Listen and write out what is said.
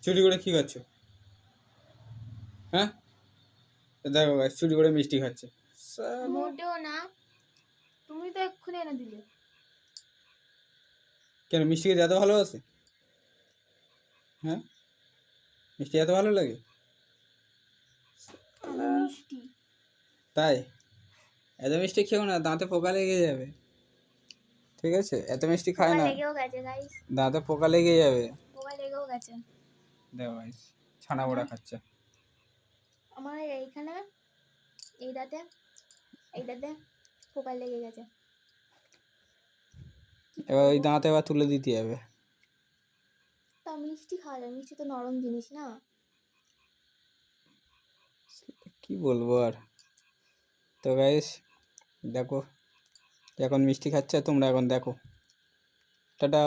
চুরি করে কি খাচ্ছ? হ্যাঁ, দেখো গাইস চুরি করে মিষ্টি খাচ্ছে। মোটেও না, তুমি তো এক্ষুনি এনে দিলে। কেন মিষ্টি খেতে এত ভালোবাসে? হ্যাঁ, মিষ্টি এত ভালো লাগে আমি মিষ্টি। তাই? এত মিষ্টি খেও না, দাঁতে পোকা লেগে যাবে। ঠিক আছে, এত মিষ্টি খায় পোকা না, লেগেও গেছে গাইস, দাঁতে পোকা লেগে যাবে। পোকা লেগেও গেছে। দেখো গাইস ছানা বড়া খাচ্ছে। আমার এইখানে এইটাতে এইটাতে পোকা লেগে গেছে। এবার ওই দাঁত এবার তুলে দিতে হবে। তা মিষ্টি খাওয়া যায়, মিষ্টি তো নরম জিনিস না। কি বলবো আর। তো গাইস দেখো, এখন মিষ্টি খাচ্ছে, তোমরা এখন দেখো। টাটা।